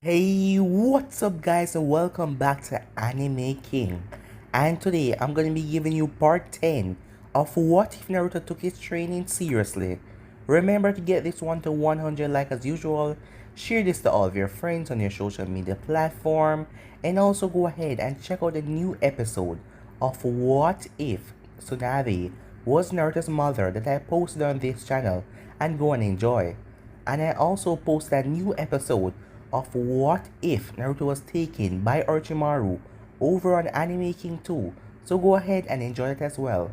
Hey, what's up guys and welcome back to Anime King. And today I'm going to be giving you part 10 of what if Naruto took his training seriously. Remember to get this one to 100 like as usual, share this to all of your friends on your social media platform, and also go ahead and check out the new episode of What If Tsunade was Naruto's mother that I posted on this channel, and go and enjoy. And I also posted a new episode of What If Naruto was taken by Orochimaru over on Anime King 2, so go ahead and enjoy it as well.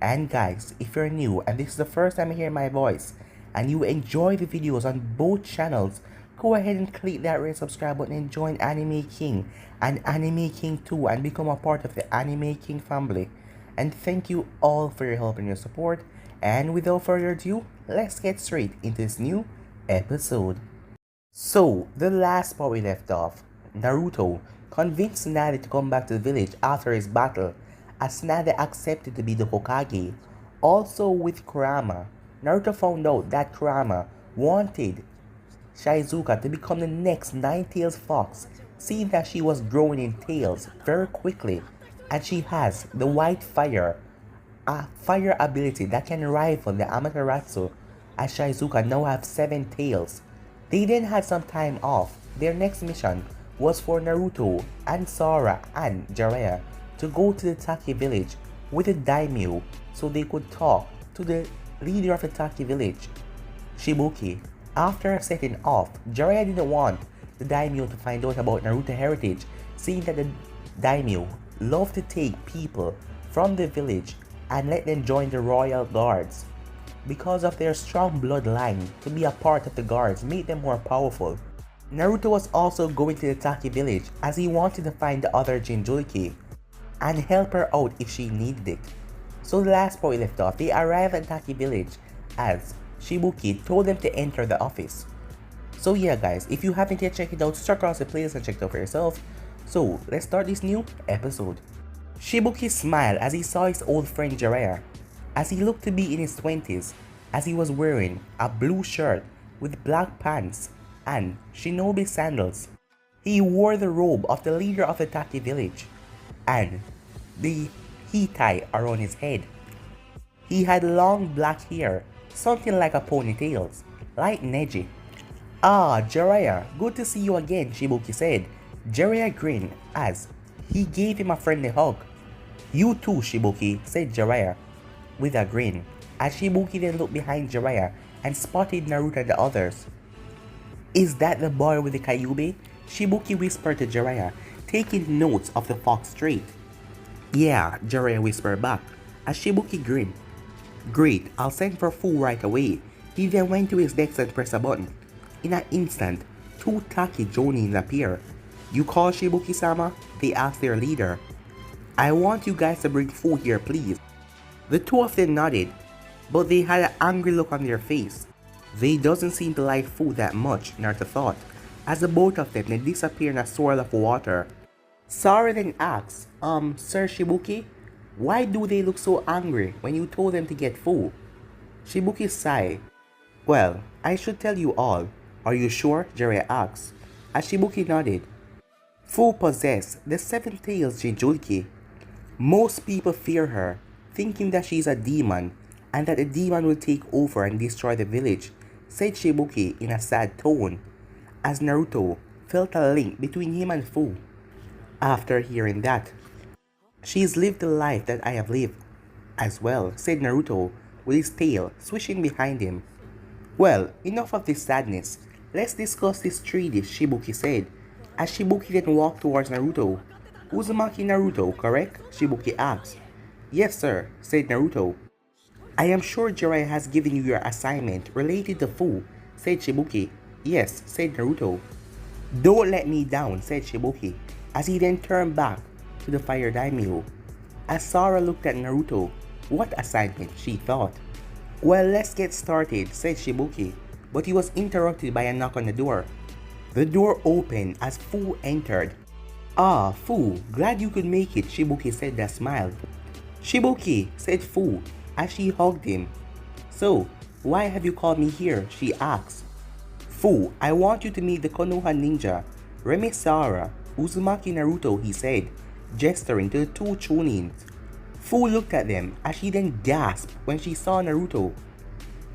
And guys, if you're new and this is the first time you hear my voice and you enjoy the videos on both channels, go ahead and click that red subscribe button and join Anime King and Anime King 2 and become a part of the Anime King family. And thank you all for your help and your support. And without further ado, let's get straight into this new episode. So, the last part we left off, Naruto convinced Tsunade to come back to the village after his battle, as Tsunade accepted to be the Hokage. Also with Kurama, Naruto found out that Kurama wanted Shizuka to become the next Nine-Tails Fox, seeing that she was growing in tails very quickly, and she has the White Fire, a fire ability that can rival the Amaterasu, as Shizuka now have 7 tails. They then had some time off. Their next mission was for Naruto and Sora and Jiraiya to go to the Taki village with the daimyo so they could talk to the leader of the Taki village, Shibuki. After setting off, Jiraiya didn't want the daimyo to find out about Naruto heritage, seeing that the daimyo loved to take people from the village and let them join the royal guards. Because of their strong bloodline, to be a part of the guards made them more powerful. Naruto was also going to the Taki village as he wanted to find the other Jinchuriki and help her out if she needed it. So the last part we left off, they arrived at Taki village as Shibuki told them to enter the office. So yeah guys, if you haven't yet checked it out, check across the playlist and check it out for yourself. So let's start this new episode. Shibuki smiled as he saw his old friend Jiraiya, as he looked to be in his 20s, as he was wearing a blue shirt with black pants and shinobi sandals. He wore the robe of the leader of the Taki village and the hetai around his head. He had long black hair, something like a ponytail, light and edgy. "Ah, Jiraiya, good to see you again," Shibuki said. Jiraiya grinned as he gave him a friendly hug. "You too, Shibuki," said Jiraiya with a grin, as Shibuki then looked behind Jiraiya and spotted Naruto and the others. "Is that the boy with the Kyuubi?" Shibuki whispered to Jiraiya, taking notes of the fox trait. "Yeah," Jiraiya whispered back, as Shibuki grinned. "Great, I'll send for food right away." He then went to his desk and pressed a button. In an instant, 2 Taki Jonins appeared. "You call Shibuki-sama?" they asked their leader. "I want you guys to bring food here, please." The 2 of them nodded, but they had an angry look on their face. They doesn't seem to like food that much, Naruto thought, as the both of them then disappeared in a swirl of water. Sora then asked, Sir Shibuki, why do they look so angry when you told them to get food?" Shibuki sighed. "Well, I should tell you all. Are you sure?" Jiraiya asked, as Shibuki nodded. "Fu possessed the 7 tails Jinchuriki. Most people fear her, thinking that she's a demon and that the demon will take over and destroy the village," said Shibuki in a sad tone, as Naruto felt a link between him and Fu. After hearing that, "She's lived the life that I have lived as well," said Naruto with his tail swishing behind him. "Well, enough of this sadness. Let's discuss this treaty," Shibuki said, as Shibuki then walked towards Naruto. "Uzumaki Naruto, correct?" Shibuki asked. "Yes sir," said Naruto. "I am sure Jiraiya has given you your assignment related to Fu," said Shibuki. "Yes," said Naruto. "Don't let me down," said Shibuki, as he then turned back to the fire daimyo. As Sora looked at Naruto, what assignment, she thought. "Well, let's get started," said Shibuki, but he was interrupted by a knock on the door. The door opened as Fu entered. "Ah, Fu, glad you could make it," Shibuki said with a smile. "Shibuki," said Fu, as she hugged him. "So, why have you called me here?" she asked. Fu, I want you to meet the Konoha ninja, Remisara, Uzumaki Naruto, he said, gesturing to the two chonins. Fu looked at them as she then gasped when she saw Naruto.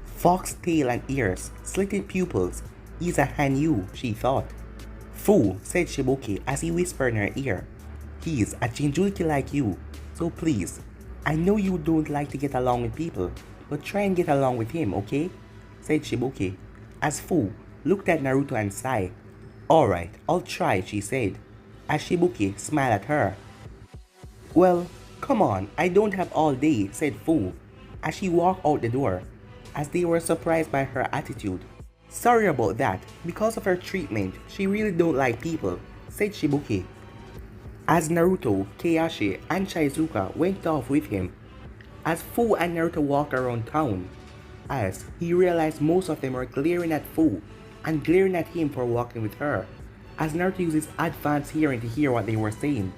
Fox tail and ears, slitted pupils, he's a Hanyu, she thought. Fu, said Shibuki as he whispered in her ear. He's a Jinchuriki like you, so please, I know you don't like to get along with people, but try and get along with him, okay? Said Shibuki, as Fu looked at Naruto and sighed. Alright, I'll try, she said, as Shibuki smiled at her. Well, come on, I don't have all day, said Fu, as she walked out the door, as they were surprised by her attitude. Sorry about that, because of her treatment, she really don't like people, said Shibuki. As Naruto, Keiashi, and Shizuka went off with him, as Fu and Naruto walked around town, as he realized most of them were glaring at Fu and glaring at him for walking with her, as Naruto used his advanced hearing to hear what they were saying.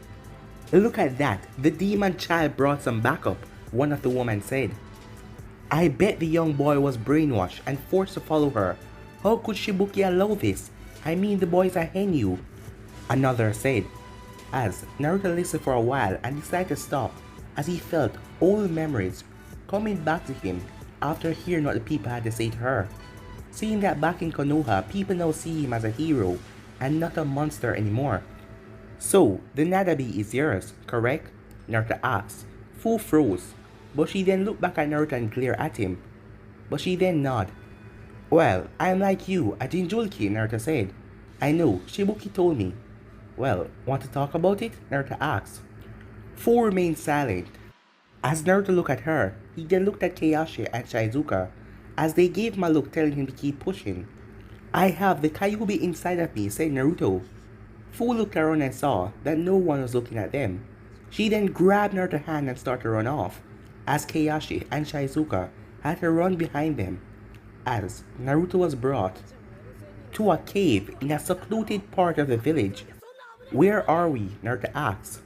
Look at that, the demon child brought some backup, one of the women said. I bet the young boy was brainwashed and forced to follow her. How could Shibuki allow this? I mean, the boy's a Henyu, another said, as Naruto listened for a while and decided to stop as he felt old memories coming back to him after hearing what the people had to say to her. Seeing that back in Konoha, people now see him as a hero and not a monster anymore. So, the Nadabi is yours, correct? Naruto asked. Fu froze, but she then looked back at Naruto and glared at him. But she then nodded. Well, I'm like you, a Jinchuriki, Naruto said. I know, Shibuki told me. Well, want to talk about it? Naruto asked. Fu remained silent. As Naruto looked at her, he then looked at Keiashi and Shizuka, as they gave him a look telling him to keep pushing. I have the Kyuubi inside of me, said Naruto. Fu looked around and saw that no one was looking at them. She then grabbed Naruto's hand and started to run off, as Keiashi and Shizuka had to run behind them, as Naruto was brought to a cave in a secluded part of the village. Where are we? Naruto asked.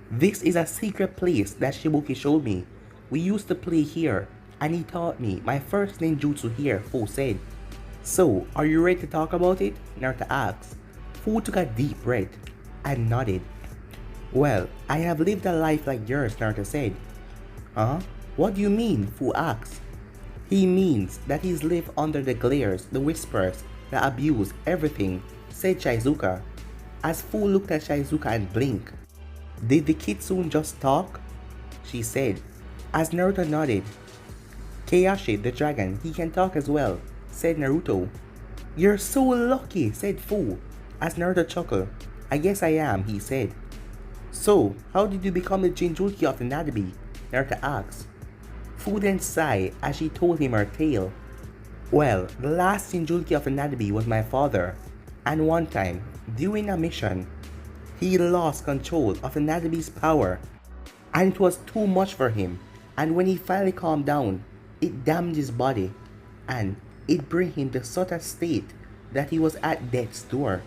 This is a secret place that Shibuki showed me. We used to play here, and he taught me my first ninjutsu here, Fu said. So, are you ready to talk about it? Naruto asked. Fu took a deep breath and nodded. Well, I have lived a life like yours, Naruto said. Huh? What do you mean? Fu asked. He means that he's lived under the glares, the whispers, the abuse, everything, said Shizuka, as Fu looked at Shizuka and blinked. Did the kitsune just talk? She said, as Naruto nodded. Keiashi, the dragon, he can talk as well, said Naruto. You're so lucky, said Fu, as Naruto chuckled. I guess I am, he said. So, how did you become the Jinchuriki of the Nadabi? Naruto asked. Fu then sighed as she told him her tale. Well, the last Jinchuriki of the Nadabi was my father, and one time, during a mission, he lost control of the Nadabi's power, and it was too much for him, and when he finally calmed down, it damaged his body, and it brought him to such a state that he was at death's door.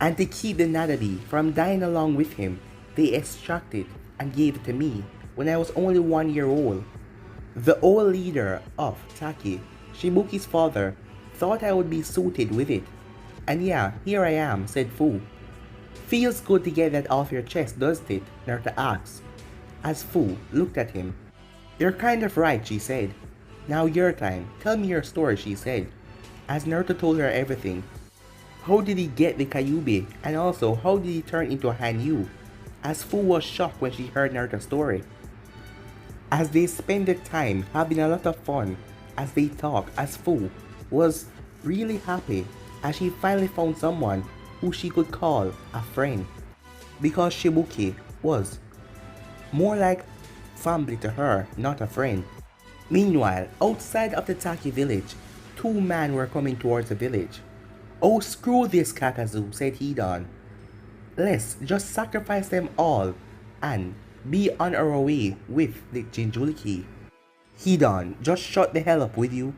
And to keep the Nadabi from dying along with him, they extracted and gave it to me when I was only 1 year old. The old leader of Taki, Shibuki's father, thought I would be suited with it. And yeah, here I am, said Fu. Feels good to get that off your chest, doesn't it? Naruto asked, as Fu looked at him. You're kind of right, she said. Now your time, tell me your story, she said, as Naruto told her everything. How did he get the Kyuubi, and also how did he turn into a Hanyu? As Fu was shocked when she heard Naruto's story. As they spent the time having a lot of fun, as they talked, as Fu was really happy as she finally found someone who she could call a friend, because Shibuki was more like family to her, not a friend. Meanwhile, outside of the Taki village, two men were coming towards the village. Oh, screw this, Kakazu, said Hidan. Let's just sacrifice them all and be on our way with the Jinchuriki. Hidan, just shut the hell up with you.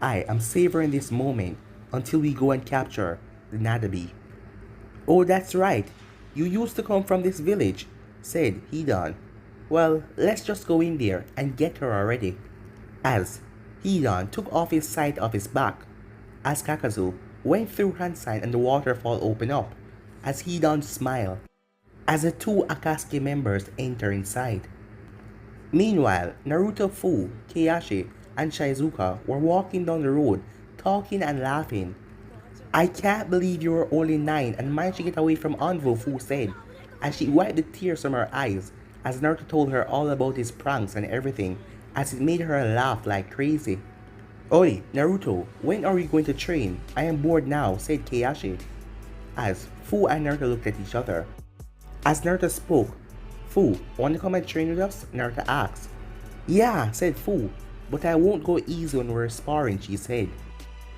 I am savoring this moment until we go and capture the Nadabi. Oh, that's right. You used to come from this village, said Hidan. Well, let's just go in there and get her already. As Hidan took off his sight of his back, as Kakazu went through hand sign and the waterfall opened up as Hidan smiled as the two Akatsuki members enter inside. Meanwhile, Naruto, Fu, Keiichi, and Shizuka were walking down the road, talking and laughing. I can't believe you were only 9 and managed to get away from Anvo, Fu said, as she wiped the tears from her eyes as Naruto told her all about his pranks and everything, as it made her laugh like crazy. Oi, Naruto, when are we going to train? I am bored now, said Keiichi, as Fu and Naruto looked at each other. As Naruto spoke, Fu, want to come and train with us? Naruto asked. Yeah, said Fu, but I won't go easy when we're sparring, she said.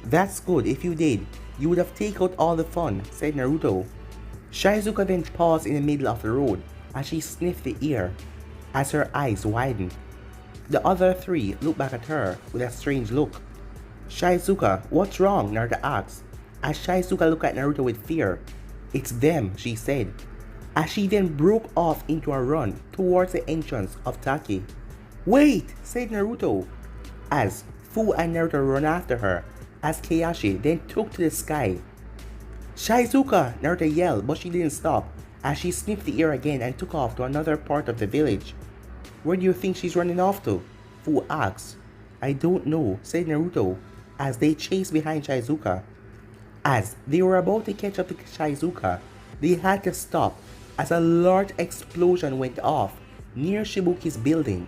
That's good, if you did, you would have taken out all the fun, said Naruto. Shizuka then paused in the middle of the road as she sniffed the air, as her eyes widened. The other three looked back at her with a strange look. Shizuka, what's wrong? Naruto asked, as Shizuka looked at Naruto with fear. It's them, she said, as she then broke off into a run towards the entrance of Taki. Wait, said Naruto, as Fu and Naruto ran after her, as Keiichi then took to the sky. Shizuka, Naruto yelled, but she didn't stop, as she sniffed the air again and took off to another part of the village. Where do you think she's running off to? Fu asked. I don't know, said Naruto, as they chased behind Shizuka. As they were about to catch up to Shizuka, they had to stop as a large explosion went off near Shibuki's building.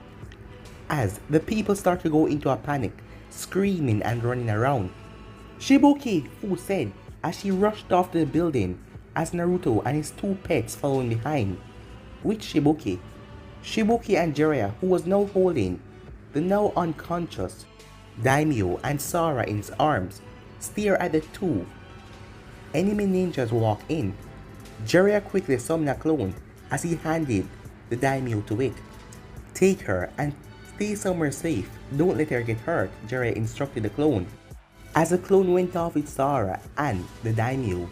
As the people started to go into a panic, screaming and running around. Shibuki, Fu said, as she rushed off to the building, as Naruto and his two pets following behind. Which Shibuki? Shibuki and Jiraiya, who was now holding the now unconscious Daimyo and Sara in his arms, stare at the two enemy ninjas walk in. Jiraiya quickly summoned a clone as he handed the Daimyo to it. Take her and stay somewhere safe. Don't let her get hurt, Jiraiya instructed the clone. As the clone went off with Sara and the Daimyo,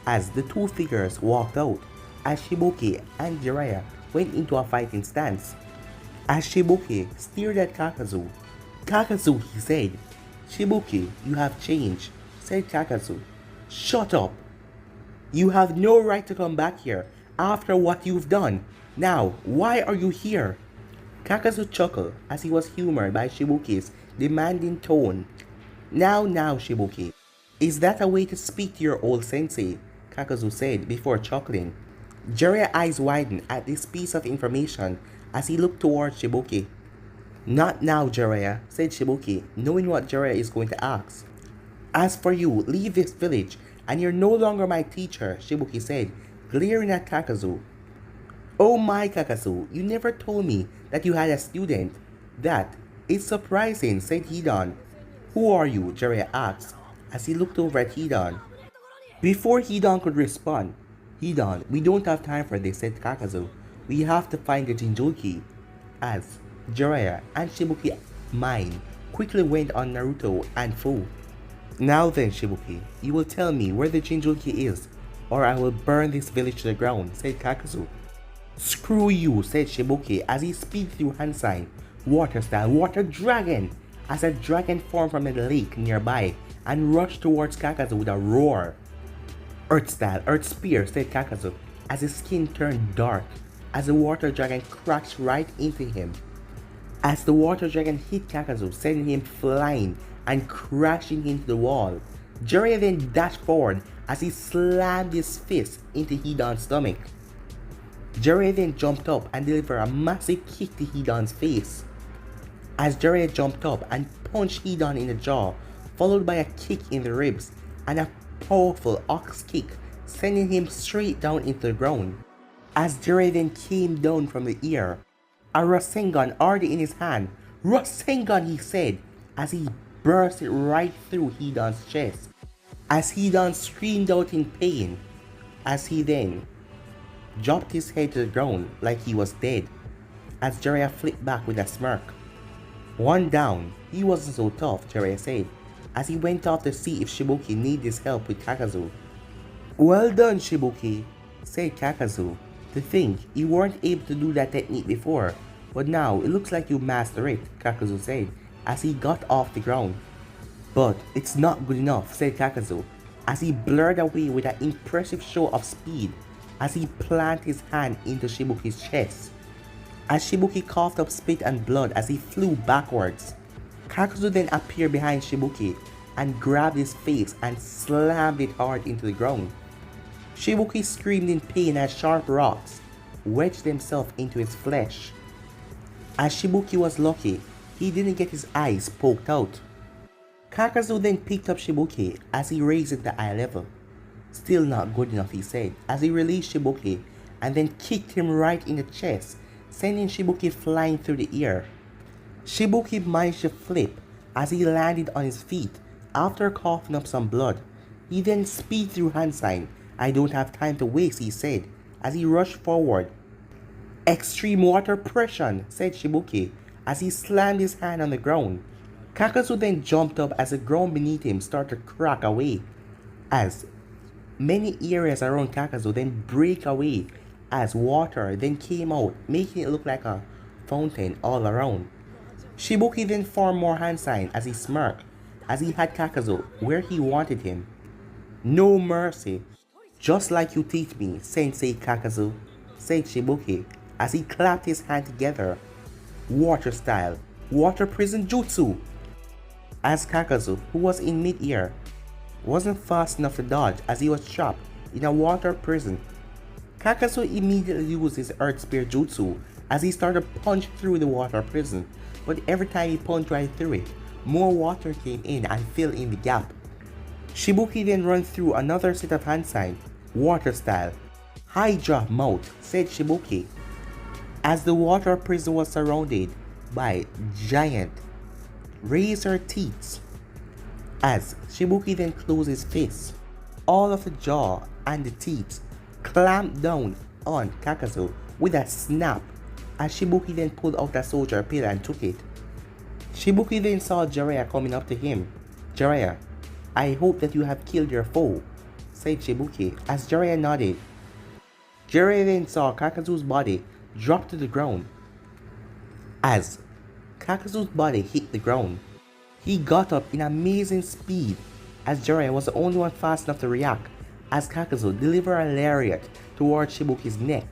as the two figures walked out, as Shibuki and Jiraiya went into a fighting stance. As Shibuki stared at Kakazu. Kakazu, he said. Shibuki, you have changed, said Kakazu. Shut up. You have no right to come back here after what you've done. Now, why are you here? Kakazu chuckled as he was humored by Shibuki's demanding tone. Now, Shibuki. Is that a way to speak to your old sensei? Kakazu said before chuckling. Jiraiya's eyes widened at this piece of information as he looked towards Shibuki. Not now, Jiraiya, said Shibuki, knowing what Jiraiya is going to ask. As for you, leave this village, and you're no longer my teacher, Shibuki said, glaring at Kakazu. Oh my, Kakazu, you never told me that you had a student. That is surprising, said Hidan. Who are you? Jiraiya asked, as he looked over at Hidan. Before Hidan could respond, Hidan, we don't have time for this, said Kakazu. We have to find the Jinchuriki. As Jiraiya and Shibuki's mind quickly went on Naruto and Fu. Now then, Shibuki, you will tell me where the Jinchuriki is, or I will burn this village to the ground, said Kakazu. Screw you, said Shibuki as he speed through hand sign, water style, water dragon, as a dragon formed from the lake nearby and rushed towards Kakazu with a roar. Earth style, earth spear, said Kakazu as his skin turned dark as the water dragon crashed right into him. As the water dragon hit Kakazu, sending him flying and crashing into the wall, Jiraiya then dashed forward as he slammed his fist into Hidan's stomach. Jiraiya then jumped up and delivered a massive kick to Hidan's face. As Jiraiya jumped up and punched Hidan in the jaw, followed by a kick in the ribs and a powerful ox kick, sending him straight down into the ground. As Jiraiya then came down from the air, a Rasengan already in his hand. Rasengan, he said, as he burst it right through Hidan's chest. As Hidan screamed out in pain, as he then dropped his head to the ground like he was dead, as Jiraiya flipped back with a smirk. One down, he wasn't so tough, Jiraiya said, as he went off to see if Shibuki needed his help with Kakazu. Well done, Shibuki, said Kakazu. To think you weren't able to do that technique before, but now it looks like you mastered it, Kakazu said, as he got off the ground. But it's not good enough, said Kakazu. as he blurred away with an impressive show of speed as he planted his hand into Shibuki's chest. As Shibuki coughed up spit and blood as he flew backwards, Kakazu then appeared behind Shibuki and grabbed his face and slammed it hard into the ground. Shibuki screamed in pain as sharp rocks wedged themselves into his flesh. As Shibuki was lucky, he didn't get his eyes poked out. Kakazu then picked up Shibuki as he raised it to eye level. Still not good enough, he said, as he released Shibuki and then kicked him right in the chest, sending Shibuki flying through the air. Shibuki managed to flip as he landed on his feet after coughing up some blood. He then speed through hand sign. "I don't have time to waste," he said as he rushed forward. "Extreme water pressure," said Shibuki as he slammed his hand on the ground. Kakazu then jumped up as the ground beneath him started to crack away as many areas around Kakazu then break away as water then came out, making it look like a fountain all around. Shibuki then formed more hand signs as he smirked as he had Kakazu where he wanted him. "No mercy, just like you teach me, Sensei Kakazu," said Shibuki as he clapped his hands together. "Water style, water prison jutsu," as Kakazu, who was in mid-air, wasn't fast enough to dodge as he was trapped in a water prison. Kakazu immediately used his Earth Spear Jutsu as he started to punch through the water prison, but every time he punched right through it, more water came in and filled in the gap. Shibuki then ran through another set of hand signs, water style. "Hydra mouth," said Shibuki, as the water prison was surrounded by giant razor teeth. As Shibuki then closed his fist, all of the jaw and the teeth clamped down on Kakazu with a snap as Shibuki then pulled out a soldier pill and took it. Shibuki then saw Jiraiya coming up to him. "Jiraiya, I hope that you have killed your foe," said Shibuki as Jiraiya nodded. Jiraiya then saw Kakazu's body drop to the ground. As Kakazu's body hit the ground, he got up in amazing speed as Jiraiya was the only one fast enough to react as Kakazu delivered a lariat towards Shibuki's neck.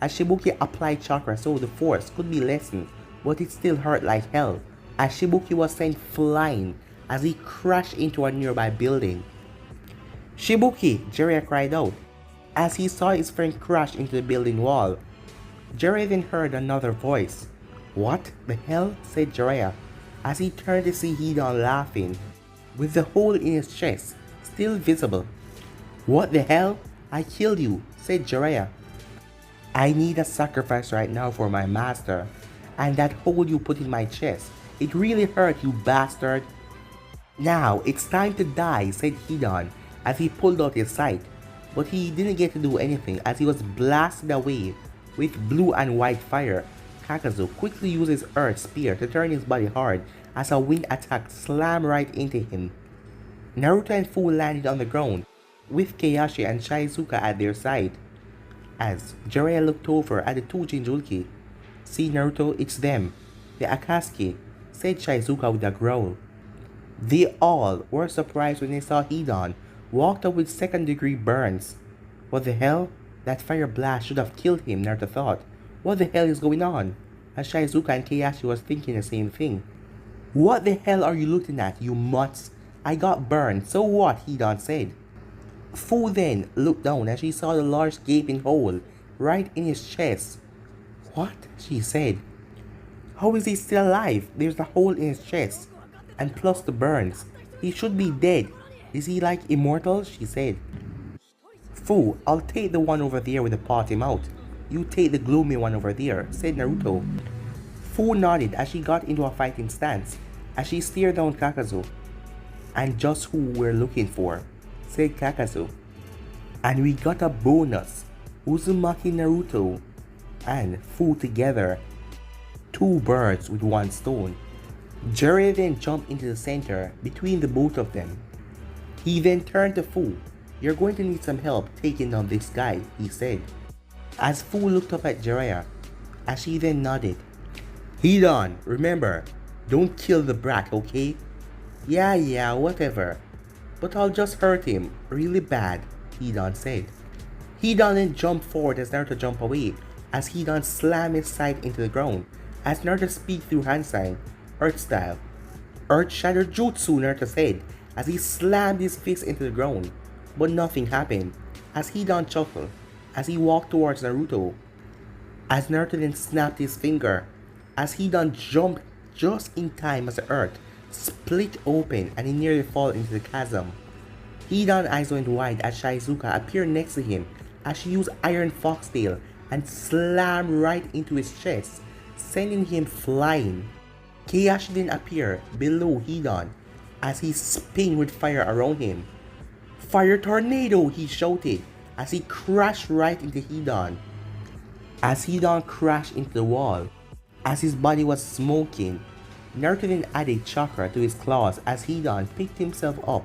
As Shibuki applied chakra so the force could be lessened, but it still hurt like hell as Shibuki was sent flying as he crashed into a nearby building. "Shibuki!" Jiraiya cried out as he saw his friend crash into the building wall. Jiraiya then heard another voice. "What the hell?" said Jiraiya as he turned to see Hidan laughing, with the hole in his chest still visible. "What the hell? I killed you," said Jiraiya. "I need a sacrifice right now for my master, and that hole you put in my chest, it really hurt, you bastard." "Now it's time to die," said Hidan as he pulled out his sight, but he didn't get to do anything as he was blasted away with blue and white fire. Kakazu quickly used his Earth Spear to turn his body hard as a wind attack slammed right into him. Naruto and Fu landed on the ground with Keiyashi and Shizuka at their side. As Jiraiya looked over at the two Jinchuriki. "See, Naruto, it's them, the Akatsuki," said Shizuka with a growl. They all were surprised when they saw Hidan walked up with second-degree burns. "What the hell? That fire blast should have killed him," Naruto thought. "What the hell is going on?" As Shizuka and Keiyashi was thinking the same thing. "What the hell are you looking at, you mutts? I got burned, so what?" Hidan said. Fu then looked down as she saw the large gaping hole right in his chest. "What?" she said. "How is he still alive? There's a hole in his chest, and plus the burns. He should be dead. Is he like immortals?" she said. "Fu, I'll take the one over there with the potty mouth. You take the gloomy one over there," said Naruto. Fu nodded as she got into a fighting stance as she stared down Kakazu. "And just who we're looking for," said Kakazu. "And we got a bonus. Uzumaki Naruto and Fu together. Two birds with one stone." Jiraiya then jumped into the center between the both of them. He then turned to Fu. "You're going to need some help taking down this guy," he said. As Fu looked up at Jiraiya, as she then nodded. "Hidan, remember, don't kill the brat, okay?" Yeah, whatever. but I'll just hurt him really bad, Hidan said. Hidan then jumped forward as Naruto jumped away, as Hidan slammed his side into the ground, as Naruto speak through hand sign, Earth style. Earth Shatter Jutsu, Naruto said, as he slammed his fist into the ground, but nothing happened, as Hidan chuckled, as he walked towards Naruto, as Naruto then snapped his finger, as Hidan jumped just in time as the earth split open and he nearly fell into the chasm. Hidan's eyes went wide as Shizuka appeared next to him as she used Iron Foxtail and slammed right into his chest, sending him flying. Keihashi then appeared below Hidan as he spun with fire around him. Fire tornado, he shouted as he crashed right into Hidan. As Hidan crashed into the wall, as his body was smoking, Naruto then added chakra to his claws as Hidan picked himself up.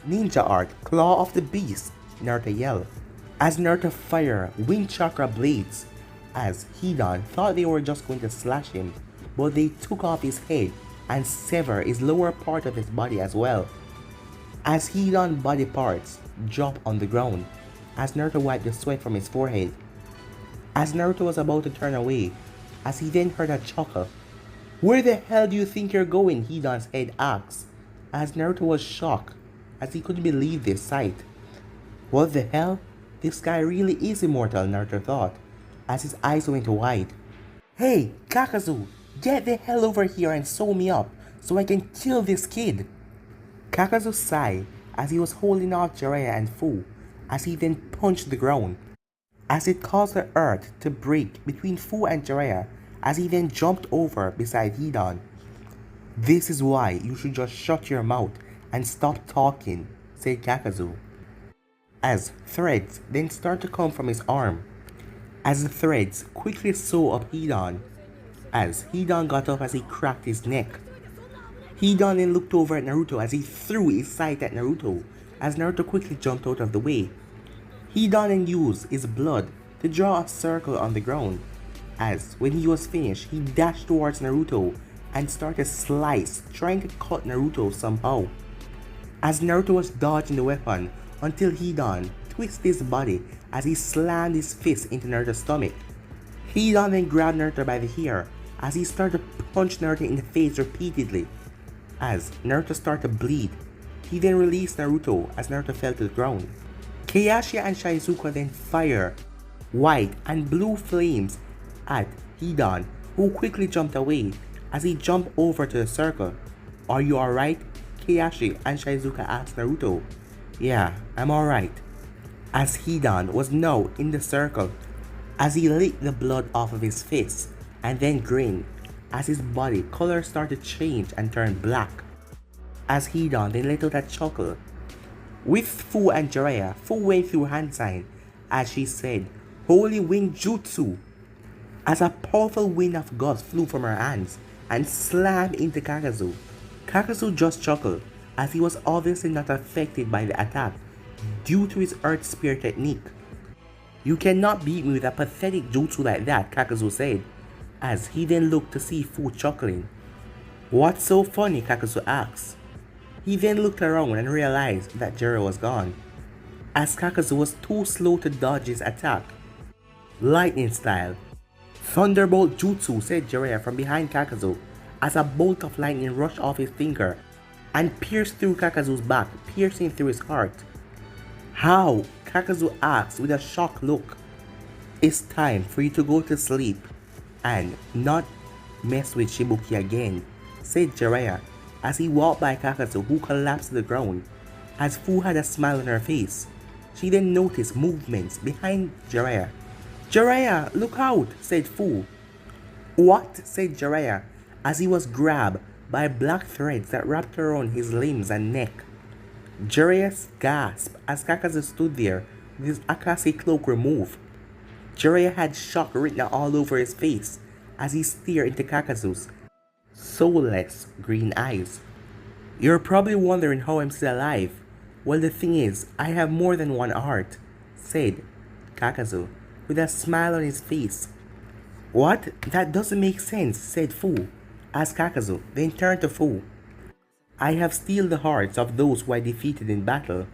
Ninja art, Claw of the Beast, Naruto yelled, as Naruto fired wind chakra blades, as Hidan thought they were just going to slash him, but they took off his head and severed his lower part of his body as well. As Hidan's body parts dropped on the ground, as Naruto wiped the sweat from his forehead. As Naruto was about to turn away, as he then heard a chuckle. Where the hell do you think you're going? Hidan's head asked, as Naruto was shocked, as he couldn't believe this sight. What the hell? This guy really is immortal, Naruto thought, as his eyes went wide. Hey, Kakazu, get the hell over here and sew me up, so I can kill this kid. Kakazu sighed, as he was holding off Jiraiya and Fu, as he then punched the ground, as it caused the earth to break between Fu and Jiraiya, as he then jumped over beside Hidan. This is why you should just shut your mouth and stop talking, said Kakazu, as threads then started to come from his arm, as the threads quickly sew up Hidan, as Hidan got up as he cracked his neck. Hidan then looked over at Naruto as he threw his sight at Naruto, as Naruto quickly jumped out of the way. Hidan then used his blood to draw a circle on the ground, as when he was finished, he dashed towards Naruto and started to slice, trying to cut Naruto somehow. As Naruto was dodging the weapon until Hidan twisted his body as he slammed his fist into Naruto's stomach. Hidan then grabbed Naruto by the hair as he started to punch Naruto in the face repeatedly. As Naruto started to bleed, he then released Naruto as Naruto fell to the ground. Keihashi and Shizuka then fired white and blue flames at Hidan, who quickly jumped away as he jumped over to the circle. Are you alright? Keihashi and Shizuka asked Naruto. Yeah, I'm alright. As Hidan was now in the circle, as he licked the blood off of his face and then grinned, as his body color started to change and turn black. As Hidan then let out a chuckle. With Fu and Jiraiya, Fu went through hand sign as she said, Holy Wind Jutsu, as a powerful wind of gust flew from her hands and slammed into Kakazu. Kakazu just chuckled as he was obviously not affected by the attack due to his Earth Spear technique. You cannot beat me with a pathetic jutsu like that, Kakazu said, as he then looked to see Fu chuckling. What's so funny? Kakazu asked. He then looked around and realized that Jiraiya was gone, as Kakazu was too slow to dodge his attack. Lightning style. Thunderbolt Jutsu, said Jiraiya from behind Kakazu, as a bolt of lightning rushed off his finger and pierced through Kakazu's back, piercing through his heart. How? Kakazu asked with a shocked look. It's time for you to go to sleep and not mess with Shibuki again, said Jiraiya as he walked by Kakazu, who collapsed to the ground, as Fu had a smile on her face. She then noticed movements behind Jiraiya. Jiraiya, look out, said Fu. What? Said Jiraiya as he was grabbed by black threads that wrapped around his limbs and neck. Jiraiya gasped as Kakazu stood there with his Akatsuki cloak removed. Jiraiya had shock written all over his face as he stared into Kakazu's soulless green eyes. You're probably wondering how I'm still alive. Well, the thing is, I have more than one heart, said Kakazu with a smile on his face. What? That doesn't make sense, said Fu, as Kakazu then turned to Fu. I have steal the hearts of those who I defeated in battle,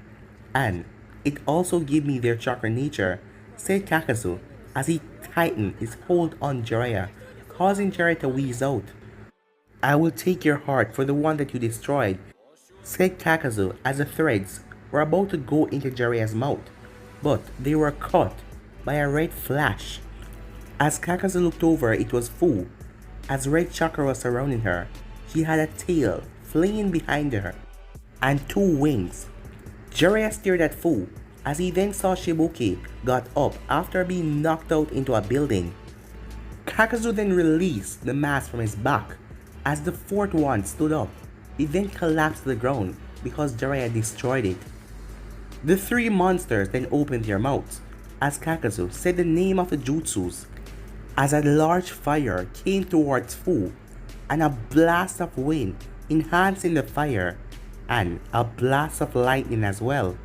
and it also give me their chakra nature, said Kakazu as he tightened his hold on Jiraiya, causing Jiraiya to wheeze out. I will take your heart for the one that you destroyed, said Kakazu as the threads were about to go into Jiraiya's mouth, but they were caught by a red flash. As Kakazu looked over, it was Fu. As red chakra was surrounding her, she had a tail flinging behind her and two wings. Jiraiya stared at Fu as he then saw Shibuki got up after being knocked out into a building. Kakazu then released the mask from his back. As the fourth one stood up, it then collapsed to the ground because Jiraiya destroyed it. The three monsters then opened their mouths as Kakazu said the name of the jutsus. As a large fire came towards Fu and a blast of wind enhancing the fire and a blast of lightning as well.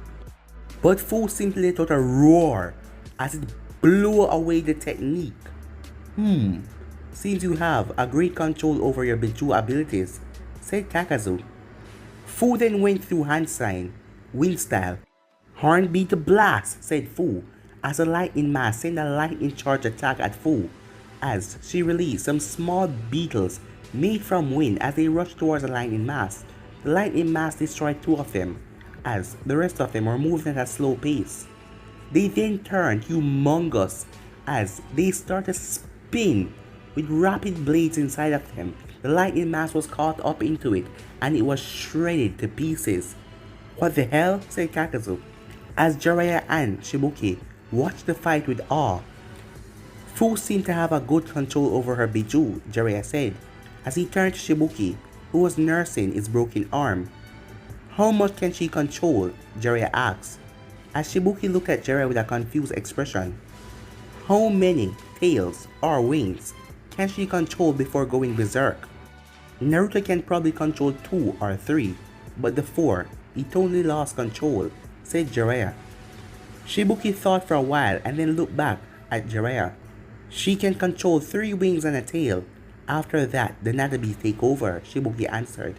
But Fu simply let out a roar as it blew away the technique. Seems you have a great control over your Biju abilities, said Kakazu. Fu then went through hand sign, wind style. Horn beat the blast, said Fu, as a lightning mass sent a lightning charge attack at Fu, as she released some small beetles made from wind as they rushed towards the lightning mass. The lightning mass destroyed two of them, as the rest of them were moving at a slow pace. They then turned humongous as they started to spin with rapid blades inside of them. The lightning mass was caught up into it and it was shredded to pieces. What the hell, said Kakazu, as Jiraiya and Shibuki watched the fight with awe. Fu seemed to have a good control over her Biju, Jiraiya said, as he turned to Shibuki, who was nursing his broken arm. How much can she control? Jiraiya asked, as Shibuki looked at Jiraiya with a confused expression. How many tails or wings can she control before going berserk? Naruto can probably control 2 or 3, but the 4, he totally lost control, said Jiraiya. Shibuki thought for a while and then looked back at Jiraiya. She can control 3 wings and a tail. After that, the Nanabees take over, Shibuki answered.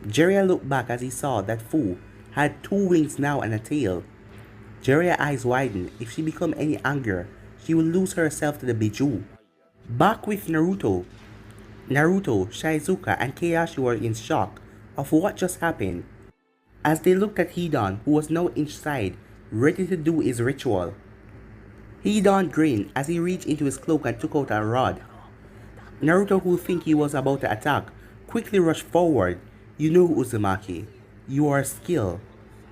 Jiraiya looked back as he saw that Fu had 2 wings now and a tail. Jiraiya's eyes widened. If she became any angrier, she would lose herself to the Biju. Back with Naruto, Shizuka, and Keiichi were in shock of what just happened as they looked at Hidan, who was now inside, ready to do his ritual. Hidan grinned as he reached into his cloak and took out a rod. Naruto, who think he was about to attack, quickly rushed forward. You know, Uzumaki, you are skilled,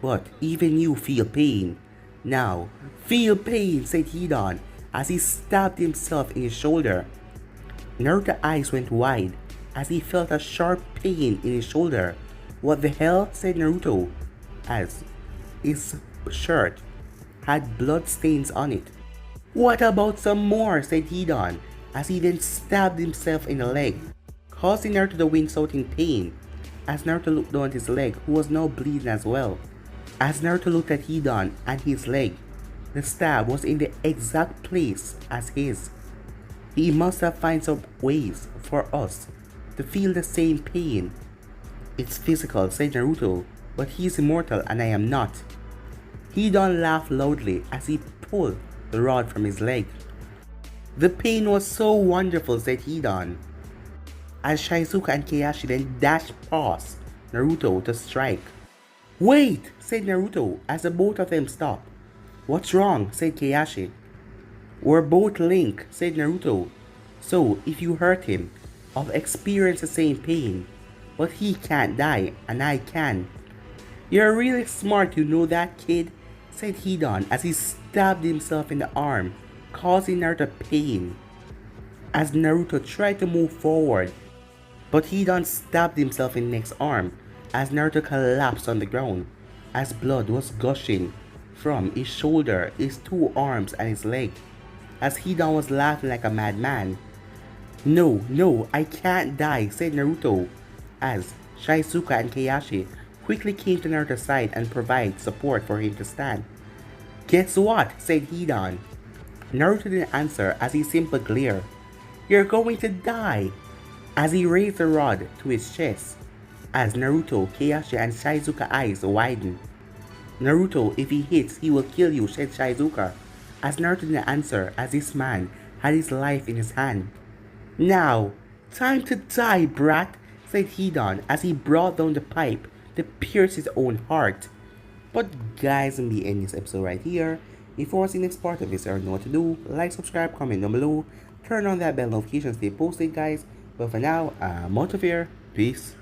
but even you feel pain. Now, feel pain, said Hidan as he stabbed himself in his shoulder. Naruto's eyes went wide as he felt a sharp pain in his shoulder. What the hell, said Naruto, as his shirt had blood stains on it. What about some more, said Hidan, as he then stabbed himself in the leg, causing Naruto to wince out in pain. As Naruto looked down at his leg, who was now bleeding as well. As Naruto looked at Hidan and his leg, the stab was in the exact place as his. He must have found some ways for us to feel the same pain. It's physical, said Naruto, but he's immortal and I am not. Hidan laughed loudly as he pulled the rod from his leg. The pain was so wonderful, said Hidan, as Shizuka and Keiichi then dashed past Naruto to strike. Wait, said Naruto as the both of them stopped. What's wrong, said Keiichi. We're both linked, said Naruto. So if you hurt him, I'll experience the same pain. But he can't die, and I can. You're really smart, you know that, kid, said Hidan as he stabbed himself in the arm, causing Naruto pain. As Naruto tried to move forward, but Hidan stabbed himself in the next arm as Naruto collapsed on the ground, as blood was gushing from his shoulder, his 2 arms, and his leg, as Hidan was laughing like a madman. No, I can't die, said Naruto, as Shizuka and Keiichi quickly came to Naruto's side and provided support for him to stand. Guess what, said Hidan. Naruto didn't answer as he simply glared. You're going to die, as he raised the rod to his chest. As Naruto, Keiichi, and Shizuka eyes widen. Naruto, if he hits, he will kill you, said Shizuka. As Naruto didn't answer, as this man had his life in his hand. Now, time to die, brat, said Hidan as he brought down the pipe to pierce his own heart. But guys, I'm ending this episode right here. If you want to see the next part of this or know what to do, like, subscribe, comment down below, turn on that bell notification, stay posted guys. But for now, I'm out of here. Peace.